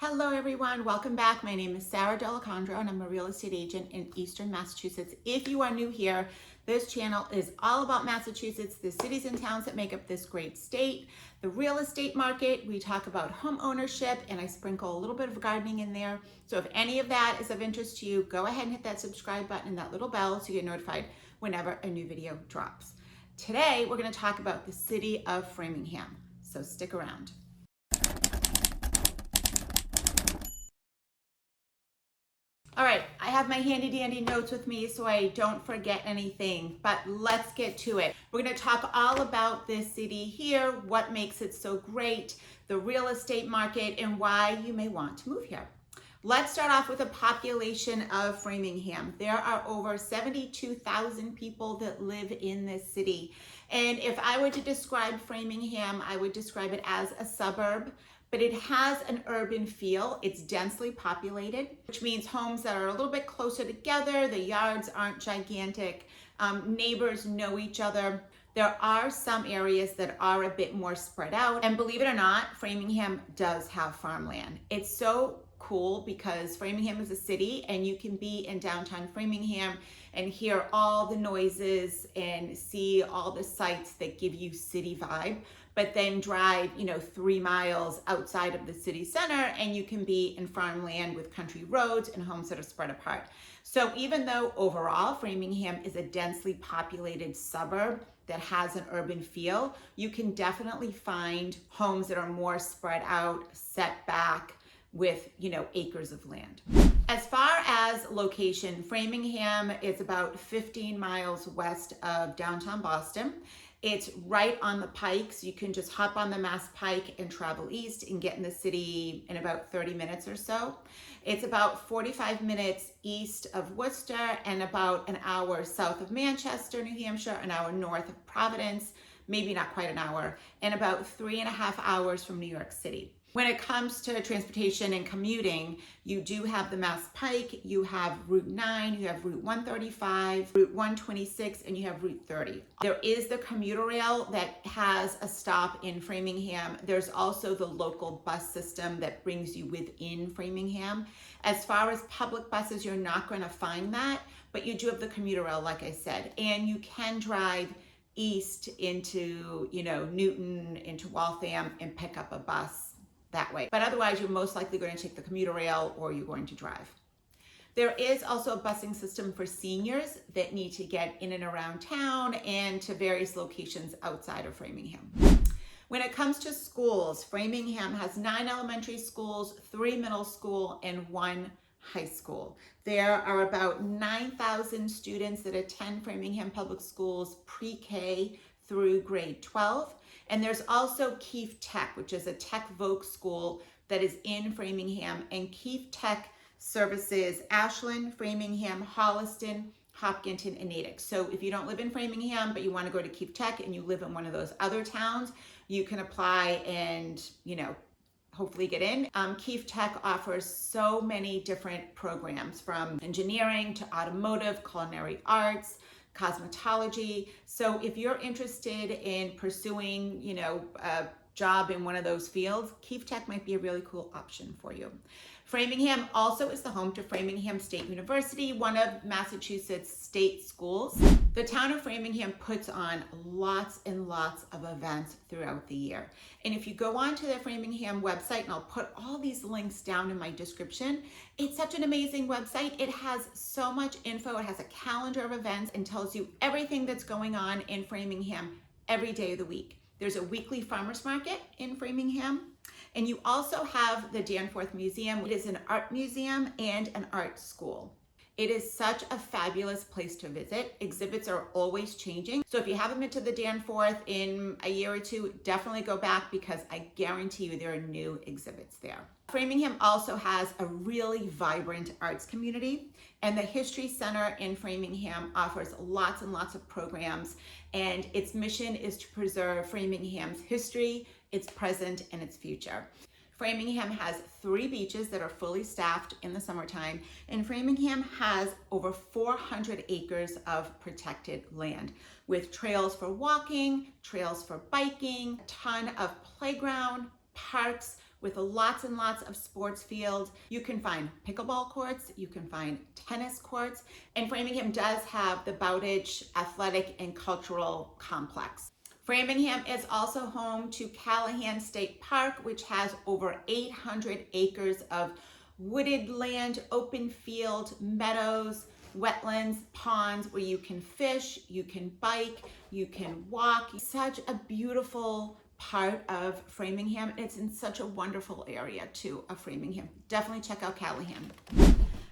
Hello everyone, welcome back. My name is Sarah Delacondro and I'm a real estate agent in Eastern Massachusetts. If you are new here, this channel is all about Massachusetts, the cities and towns that make up this great state, the real estate market. We talk about home ownership and I sprinkle a little bit of gardening in there. So if any of that is of interest to you, go ahead and hit that subscribe button and that little bell so you get notified whenever a new video drops. Today, we're going to talk about the city of Framingham. So stick around. All right, I have my handy dandy notes with me so I don't forget anything, but let's get to it. We're gonna talk all about this city here, what makes it so great, the real estate market, and why you may want to move here. Let's start off with a population of Framingham. There are over 72,000 people that live in this city. And if I were to describe Framingham, I would describe it as a suburb, but it has an urban feel. It's densely populated, which means homes that are a little bit closer together. The yards aren't gigantic. Neighbors know each other. There are some areas that are a bit more spread out. And believe it or not, Framingham does have farmland. It's so cool because Framingham is a city and you can be in downtown Framingham and hear all the noises and see all the sights that give you city vibe, but then drive, 3 miles outside of the city center and you can be in farmland with country roads and homes that are spread apart. So even though overall Framingham is a densely populated suburb that has an urban feel, you can definitely find homes that are more spread out, set back, with acres of land. As far as location, Framingham is about 15 miles west of downtown Boston. It's right on the pike, so you can just hop on the Mass Pike and travel east and get in the city in about 30 minutes or so. It's about 45 minutes east of Worcester and about an hour south of Manchester, New Hampshire, an hour north of Providence, maybe not quite an hour, and about 3.5 hours from New York City. When it comes to transportation and commuting, you do have the Mass Pike, you have Route 9, you have Route 135, Route 126, and you have Route 30. There is the commuter rail that has a stop in Framingham. There's also the local bus system that brings you within Framingham. As far as public buses, you're not going to find that, but you do have the commuter rail, like I said, and you can drive east into, Newton, into Waltham, and pick up a bus that way. But otherwise, you're most likely going to take the commuter rail or you're going to drive. There is also a busing system for seniors that need to get in and around town and to various locations outside of Framingham. When it comes to schools, Framingham has 9 elementary schools, 3 middle school, and 1 high school. There are about 9,000 students that attend Framingham Public Schools pre-K through grade 12. And there's also Keefe Tech, which is a tech voc school that is in Framingham, and Keefe Tech services Ashland, Framingham, Holliston, Hopkinton, and Natick. So if you don't live in Framingham, but you want to go to Keefe Tech and you live in one of those other towns, you can apply and, hopefully get in. Keefe Tech offers so many different programs, from engineering to automotive, culinary arts, cosmetology. So if you're interested in pursuing, a job in one of those fields, Keefe Tech might be a really cool option for you. Framingham also is the home to Framingham State University, one of Massachusetts' state schools. The town of Framingham puts on lots and lots of events throughout the year. And if you go onto the Framingham website, and I'll put all these links down in my description, it's such an amazing website. It has so much info. It has a calendar of events and tells you everything that's going on in Framingham every day of the week. There's a weekly farmers market in Framingham. And you also have the Danforth Museum. It is an art museum and an art school. It is such a fabulous place to visit. Exhibits are always changing. So if you haven't been to the Danforth in a year or two, definitely go back because I guarantee you there are new exhibits there. Framingham also has a really vibrant arts community, and the History Center in Framingham offers lots and lots of programs, and its mission is to preserve Framingham's history, its present, and its future. Framingham has 3 beaches that are fully staffed in the summertime, and Framingham has over 400 acres of protected land with trails for walking, trails for biking, a ton of playground, parks, with lots and lots of sports fields. You can find pickleball courts, you can find tennis courts, and Framingham does have the Bowditch Athletic and Cultural Complex. Framingham is also home to Callahan State Park, which has over 800 acres of wooded land, open field, meadows, wetlands, ponds where you can fish, you can bike, you can walk. Such a beautiful part of Framingham. It's in such a wonderful area too of Framingham. Definitely check out Callahan.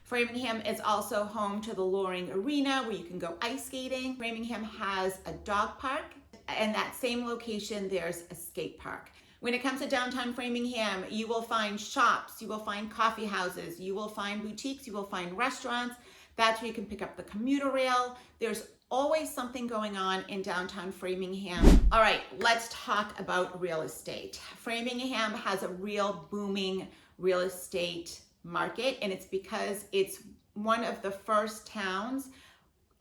Framingham is also home to the Loring Arena where you can go ice skating. Framingham has a dog park, and that same location there's a skate park. When it comes to downtown Framingham, you will find shops, you will find coffee houses, you will find boutiques, you will find restaurants. That's where you can pick up the commuter rail. There's always something going on in downtown Framingham. All right, let's talk about real estate. Framingham has a real booming real estate market, and it's because it's one of the first towns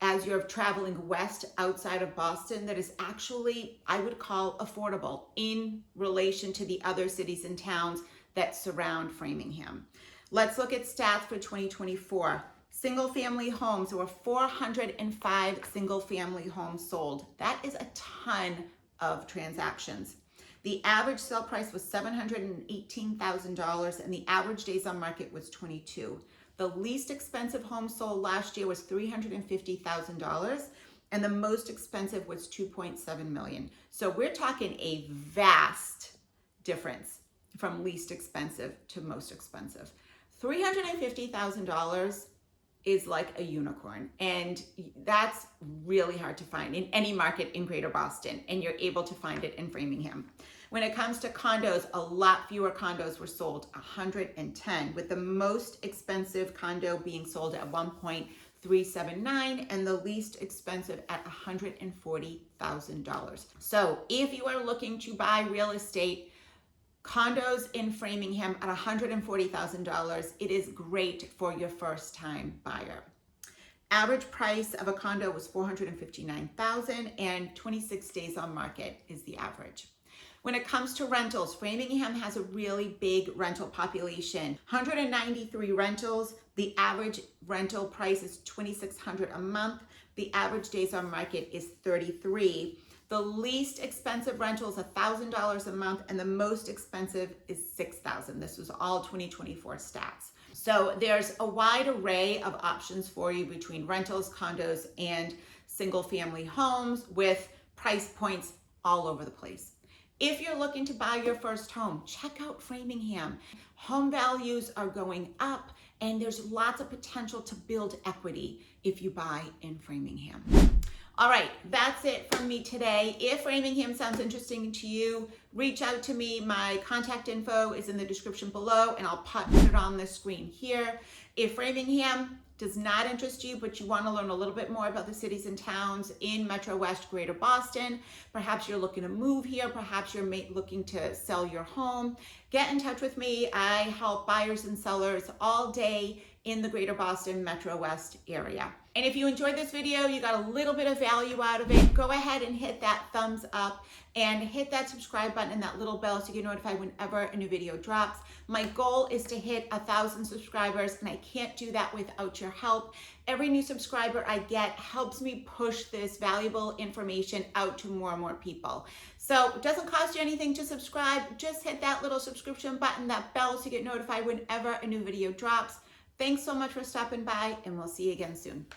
as you're traveling west outside of Boston that is actually, I would call, affordable in relation to the other cities and towns that surround Framingham. Let's look at stats for 2024. Single family homes, there were 405 single family homes sold. That is a ton of transactions. The average sale price was $718,000 and the average days on market was 22. The least expensive home sold last year was $350,000 and the most expensive was $2.7 million. So we're talking a vast difference from least expensive to most expensive. $350,000 is like a unicorn, and that's really hard to find in any market in Greater Boston, and you're able to find it in Framingham. When it comes to condos, a lot fewer condos were sold, 110, with the most expensive condo being sold at $1.379 and the least expensive at $140,000. So if you are looking to buy real estate, condos in Framingham at $140,000, it is great for your first time buyer. Average price of a condo was $459,000 and 26 days on market is the average. When it comes to rentals, Framingham has a really big rental population. 193 rentals. The average rental price is $2,600 a month. The average days on market is 33. The least expensive rental is $1,000 a month, and the most expensive is $6,000. This was all 2024 stats. So there's a wide array of options for you between rentals, condos, and single family homes with price points all over the place. If you're looking to buy your first home, check out Framingham. Home values are going up, and there's lots of potential to build equity if you buy in Framingham. All right, that's it from me today. If Framingham sounds interesting to you, reach out to me. My contact info is in the description below, and I'll put it on the screen here. If Framingham does not interest you, but you want to learn a little bit more about the cities and towns in MetroWest Greater Boston, perhaps you're looking to move here, perhaps you're looking to sell your home, get in touch with me. I help buyers and sellers all day in the Greater Boston MetroWest area. And if you enjoyed this video, you got a little bit of value out of it, go ahead and hit that thumbs up and hit that subscribe button and that little bell so you get notified whenever a new video drops. My goal is to hit 1,000 subscribers, and I can't do that without your help. Every new subscriber I get helps me push this valuable information out to more and more people. So it doesn't cost you anything to subscribe. Just hit that little subscription button, that bell, so you get notified whenever a new video drops. Thanks so much for stopping by, and we'll see you again soon.